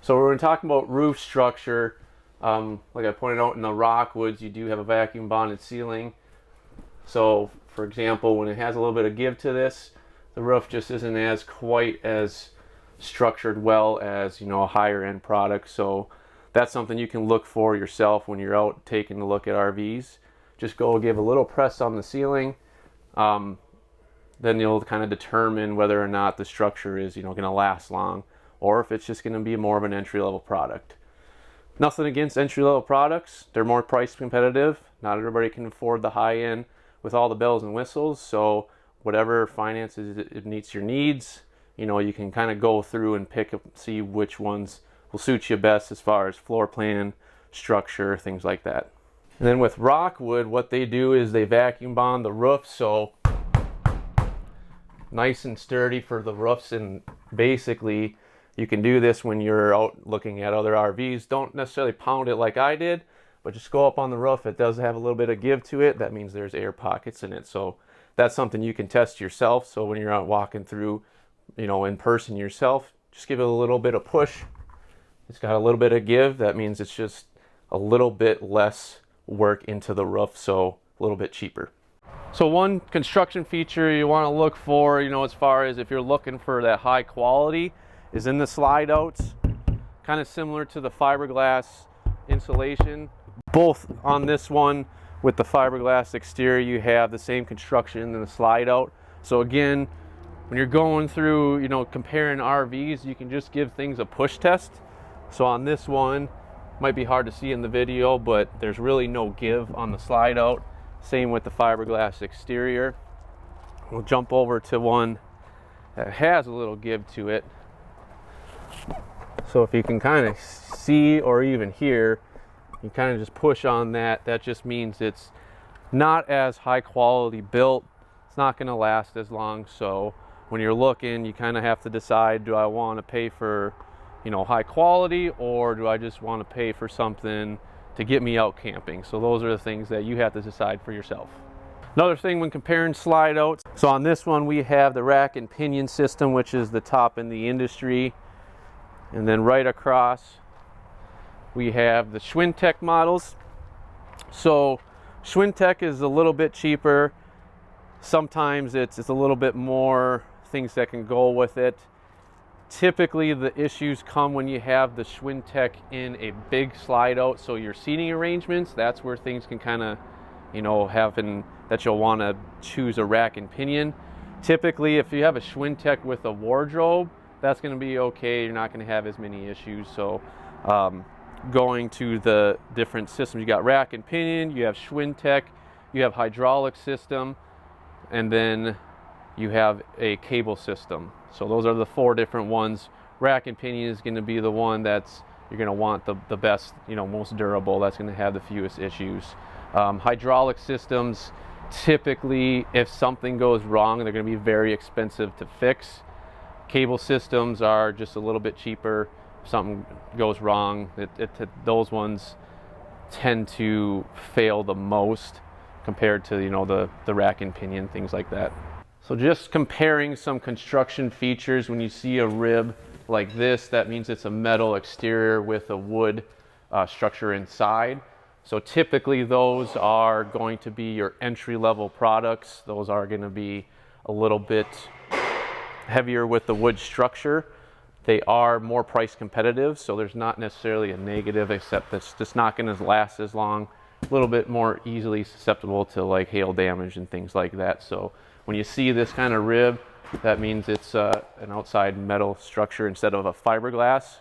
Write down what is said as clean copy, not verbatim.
So when we're talking about roof structure, like I pointed out in the Rockwoods, you do have a vacuum bonded ceiling. So for example, when it has a little bit of give to this, the roof just isn't as quite as structured well as, you know, a higher end product. So that's something you can look for yourself when you're out taking a look at RVs. Just go give a little press on the ceiling. Then you'll kind of determine whether or not the structure is, you know, going to last long, or if it's just going to be more of an entry-level product. Nothing against entry-level products. They're more price competitive. Not everybody can afford the high end with all the bells and whistles. So whatever finances it meets your needs, you know, you can kind of go through and pick up, see which ones will suit you best as far as floor plan, structure, things like that. And then with Rockwood, what they do is they vacuum bond the roof, so nice and sturdy for the roofs. And basically you can do this when you're out looking at other RVs. Don't necessarily pound it like I did, but just go up on the roof. It does have a little bit of give to it. That means there's air pockets in it. So that's something you can test yourself. So when you're out walking through, you know, in person yourself, just give it a little bit of push. It's got a little bit of give. That means it's just a little bit less work into the roof, so a little bit cheaper. So one construction feature you want to look for, you know, as far as if you're looking for that high quality, is in the slide outs. Kind of similar to the fiberglass insulation. Both on this one with the fiberglass exterior, you have the same construction in the slide out. So again, when you're going through, you know, comparing RVs, you can just give things a push test. So on this one, might be hard to see in the video, but there's really no give on the slide out. Same with the fiberglass exterior. We'll jump over to one that has a little give to it. So if you can kind of see or even hear, you kind of just push on that. That just means it's not as high quality built. It's not going to last as long. So when you're looking, you kind of have to decide, do I want to pay for, you know, high quality, or do I just want to pay for something to get me out camping? So those are the things that you have to decide for yourself. Another thing when comparing slide outs, so on this one we have the rack and pinion system, which is the top in the industry. And then right across we have the Schwintek models. So Schwintek is a little bit cheaper. Sometimes it's a little bit more things that can go with it. Typically the issues come when you have the Schwintek in a big slide out. So your seating arrangements, that's where things can kind of, you know, happen, that you'll want to choose a rack and pinion. Typically if you have a Schwintek with a wardrobe, that's going to be okay. You're not going to have as many issues. So going to the different systems, you got rack and pinion, you have Schwintek, you have hydraulic system, and then you have a cable system. So those are the four different ones. Rack and pinion is going to be the one that's you're going to want the best, you know, most durable. That's going to have the fewest issues. Hydraulic systems, typically if something goes wrong, they're going to be very expensive to fix. Cable systems are just a little bit cheaper. If something goes wrong, those ones tend to fail the most compared to, you know, the rack and pinion, things like that. So just comparing some construction features, when you see a rib like this, that means it's a metal exterior with a wood structure inside. So typically those are going to be your entry-level products. Those are going to be a little bit heavier with the wood structure. They are more price competitive, so there's not necessarily a negative, except that's just not going to last as long. A little bit more easily susceptible to like hail damage and things like that. So when you see this kind of rib, that means it's an outside metal structure instead of a fiberglass.